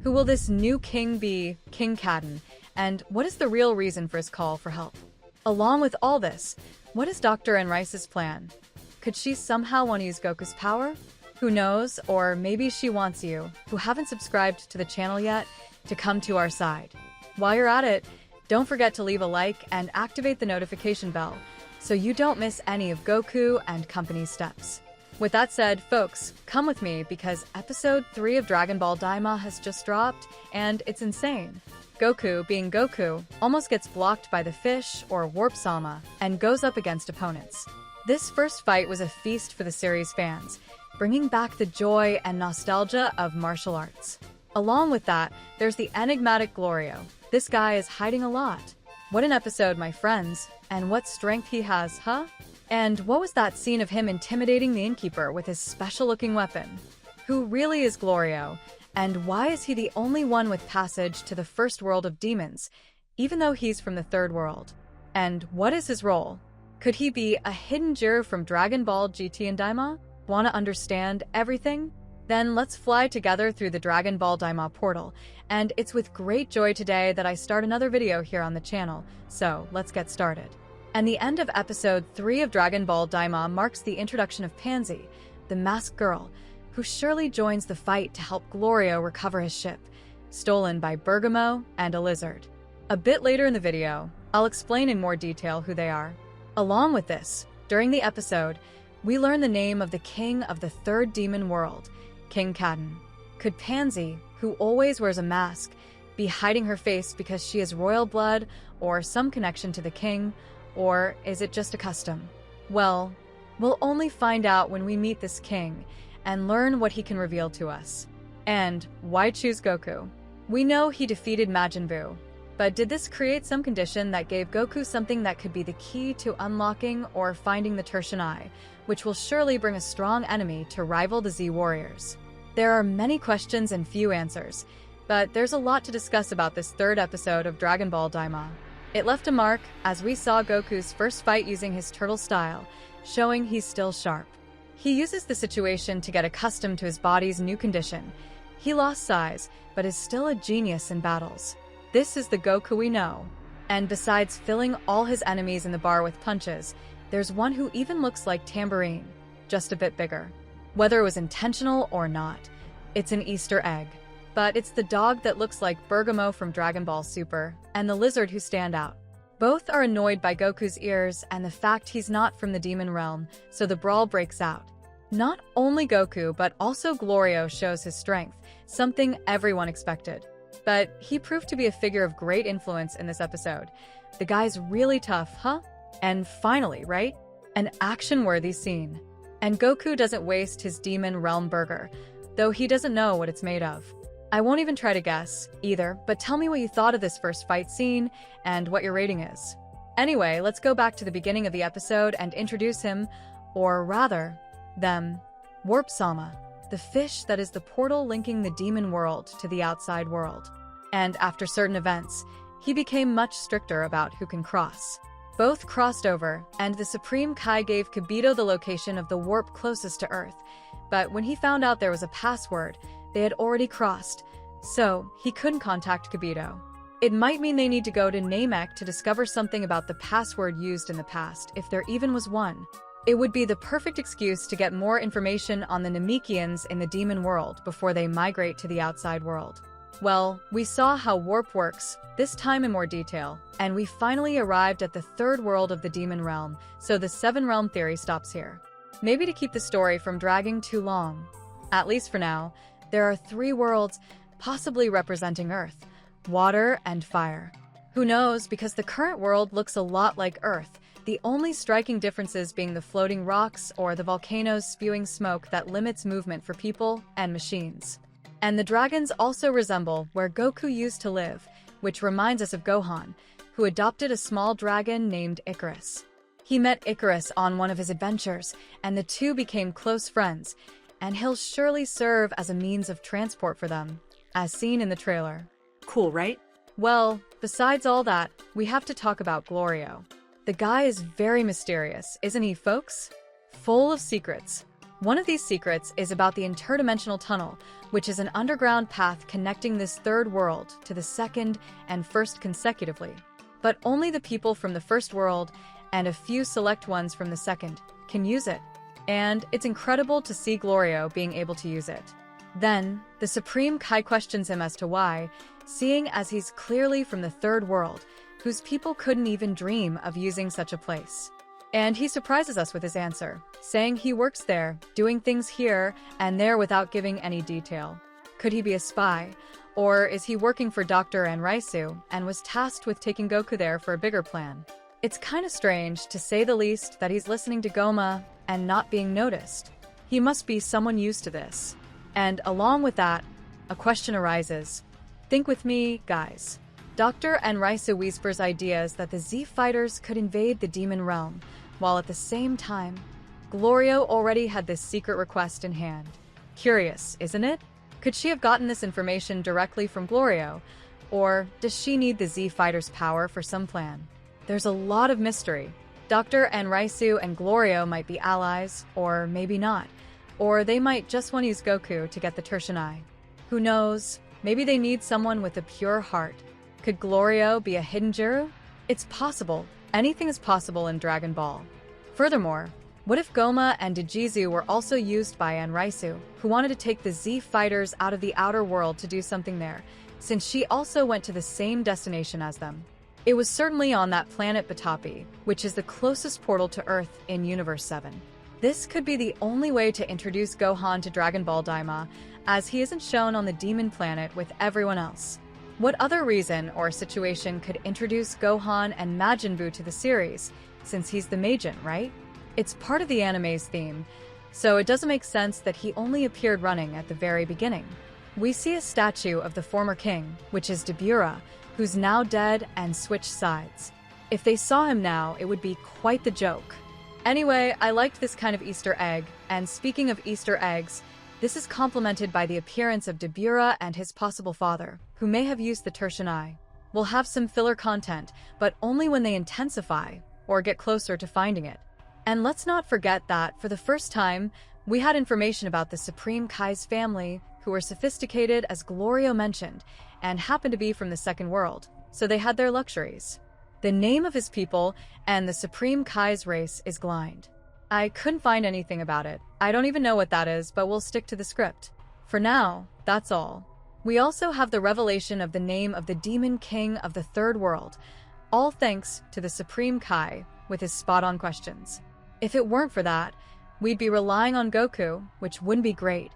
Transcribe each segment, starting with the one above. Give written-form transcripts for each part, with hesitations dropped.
Who will this new king be, King Caden? And what is the real reason for his call for help? Along with all this, what is Dr. Enrice's plan? Could she somehow want to use Goku's power? Who knows, or maybe she wants you, who haven't subscribed to the channel yet, to come to our side. While you're at it, don't forget to leave a like and activate the notification bell so you don't miss any of Goku and company's steps. With that said, folks, come with me because episode 3 of Dragon Ball Daima has just dropped, and it's insane. Goku, being Goku, almost gets blocked by the fish, or Warp Sama, and goes up against opponents. This first fight was a feast for the series fans, bringing back the joy and nostalgia of martial arts. Along with that, there's the enigmatic Glorio. This guy is hiding a lot. What an episode, my friends. And what strength he has, huh? And what was that scene of him intimidating the innkeeper with his special-looking weapon? Who really is Glorio? And why is he the only one with passage to the first world of demons, even though he's from the third world? And what is his role? Could he be a hidden juror from Dragon Ball GT and Daima? Want to understand everything? Then let's fly together through the Dragon Ball Daima portal, and it's with great joy today that I start another video here on the channel, so let's get started. And the end of episode 3 of Dragon Ball Daima marks the introduction of Pansy, the masked girl, who surely joins the fight to help Glorio recover his ship, stolen by Bergamo and a lizard. A bit later in the video, I'll explain in more detail who they are. Along with this, during the episode, we learn the name of the king of the third demon world, King Caden. Could Pansy, who always wears a mask, be hiding her face because she is royal blood or some connection to the king, or is it just a custom? Well, we'll only find out when we meet this king and learn what he can reveal to us. And why choose Goku? We know he defeated Majin Buu, but did this create some condition that gave Goku something that could be the key to unlocking or finding the Tertian Eye, which will surely bring a strong enemy to rival the Z Warriors? There are many questions and few answers, but there's a lot to discuss about this third episode of Dragon Ball Daima. It left a mark as we saw Goku's first fight using his turtle style, showing he's still sharp. He uses the situation to get accustomed to his body's new condition. He lost size, but is still a genius in battles. This is the Goku we know. And besides filling all his enemies in the bar with punches, there's one who even looks like Tambourine, just a bit bigger. Whether it was intentional or not, it's an Easter egg. But it's the dog that looks like Bergamo from Dragon Ball Super, and the lizard who stand out. Both are annoyed by Goku's ears and the fact he's not from the demon realm, so the brawl breaks out. Not only Goku, but also Glorio shows his strength, something everyone expected. But he proved to be a figure of great influence in this episode. The guy's really tough, huh? And finally, right? An action-worthy scene. And Goku doesn't waste his demon realm burger, though he doesn't know what it's made of. I won't even try to guess, either, but tell me what you thought of this first fight scene and what your rating is. Anyway, let's go back to the beginning of the episode and introduce him, or rather, them. Warp Sama, the fish that is the portal linking the demon world to the outside world. And after certain events, he became much stricter about who can cross. Both crossed over, and the Supreme Kai gave Kibito the location of the warp closest to Earth. But when he found out there was a password, they had already crossed, so he couldn't contact Kibito. It might mean they need to go to Namek to discover something about the password used in the past, if there even was one. It would be the perfect excuse to get more information on the Namekians in the demon world before they migrate to the outside world. Well, we saw how warp works, this time in more detail, and we finally arrived at the third world of the demon realm, so the 7-realm theory stops here. Maybe to keep the story from dragging too long. At least for now, there are 3 worlds, possibly representing Earth, water, and fire. Who knows, because the current world looks a lot like Earth, the only striking differences being the floating rocks or the volcanoes spewing smoke that limits movement for people and machines. And the dragons also resemble where Goku used to live, which reminds us of Gohan, who adopted a small dragon named Icarus. He met Icarus on one of his adventures, and the two became close friends, and he'll surely serve as a means of transport for them, as seen in the trailer. Cool, right? Well, besides all that, we have to talk about Glorio. The guy is very mysterious, isn't he, folks? Full of secrets. One of these secrets is about the interdimensional tunnel, which is an underground path connecting this third world to the second and first consecutively. But only the people from the first world and a few select ones from the second can use it. And it's incredible to see Glorio being able to use it. Then, the Supreme Kai questions him as to why, seeing as he's clearly from the third world, whose people couldn't even dream of using such a place. And he surprises us with his answer, saying he works there, doing things here and there without giving any detail. Could he be a spy? Or is he working for Dr. Enraisu and was tasked with taking Goku there for a bigger plan? It's kinda strange, to say the least, that he's listening to Goma and not being noticed. He must be someone used to this. And along with that, a question arises. Think with me, guys. Dr. Enraisu whispers ideas that the Z fighters could invade the demon realm, while at the same time, Glorio already had this secret request in hand. Curious, isn't it? Could she have gotten this information directly from Glorio? Or does she need the Z fighters' power for some plan? There's a lot of mystery. Dr. Enraisu and Glorio might be allies, or maybe not. Or they might just want to use Goku to get the Tertian. Who knows? Maybe they need someone with a pure heart. Could Glorio be a hidden Jiru? It's possible. Anything is possible in Dragon Ball. Furthermore, what if Goma and Dijizu were also used by Enraisu, who wanted to take the Z fighters out of the outer world to do something there, since she also went to the same destination as them? It was certainly on that planet Batapi, which is the closest portal to Earth in Universe 7. This could be the only way to introduce Gohan to Dragon Ball Daima, as he isn't shown on the demon planet with everyone else. What other reason or situation could introduce Gohan and Majin Buu to the series, since he's the Majin, right? It's part of the anime's theme, so it doesn't make sense that he only appeared running at the very beginning. We see a statue of the former king, which is Dabura, who's now dead and switched sides. If they saw him now, it would be quite the joke. Anyway, I liked this kind of Easter egg, and speaking of Easter eggs, this is complemented by the appearance of Dabura and his possible father, who may have used the Tertian. We'll have some filler content, but only when they intensify, or get closer to finding it. And let's not forget that, for the first time, we had information about the Supreme Kai's family, who were sophisticated as Glorio mentioned, and happened to be from the second world, so they had their luxuries. The name of his people and the Supreme Kai's race is Glind. I couldn't find anything about it. I don't even know what that is, but we'll stick to the script. For now, that's all. We also have the revelation of the name of the Demon King of the Third World, all thanks to the Supreme Kai with his spot-on questions. If it weren't for that, we'd be relying on Goku, which wouldn't be great,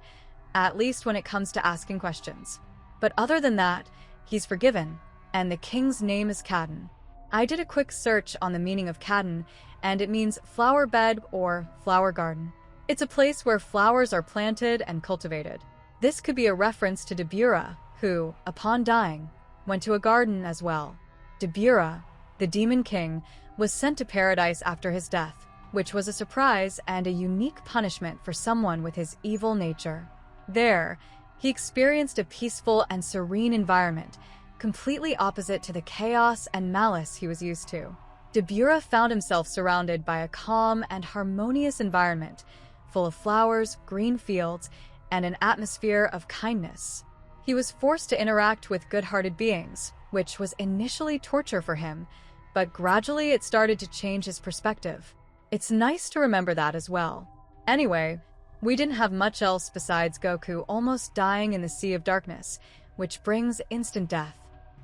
at least when it comes to asking questions. But other than that, he's forgiven, and the king's name is Caden. I did a quick search on the meaning of Caden, and it means flower bed or flower garden. It's a place where flowers are planted and cultivated. This could be a reference to Dabura, who, upon dying, went to a garden as well. Dabura, the Demon King, was sent to paradise after his death, which was a surprise and a unique punishment for someone with his evil nature. There, he experienced a peaceful and serene environment, completely opposite to the chaos and malice he was used to. Dabura found himself surrounded by a calm and harmonious environment, full of flowers, green fields, and an atmosphere of kindness. He was forced to interact with good-hearted beings, which was initially torture for him, but gradually it started to change his perspective. It's nice to remember that as well. Anyway, we didn't have much else besides Goku almost dying in the Sea of Darkness, which brings instant death.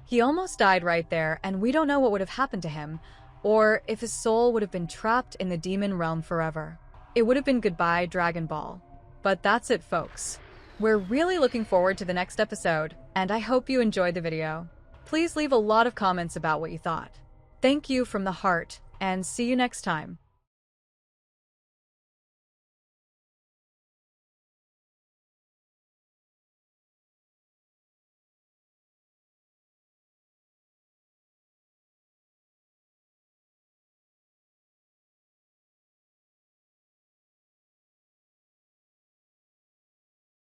He almost died right there, and we don't know what would have happened to him, or if his soul would have been trapped in the demon realm forever. It would have been goodbye, Dragon Ball. But that's it, folks. We're really looking forward to the next episode, and I hope you enjoyed the video. Please leave a lot of comments about what you thought. Thank you from the heart, and see you next time.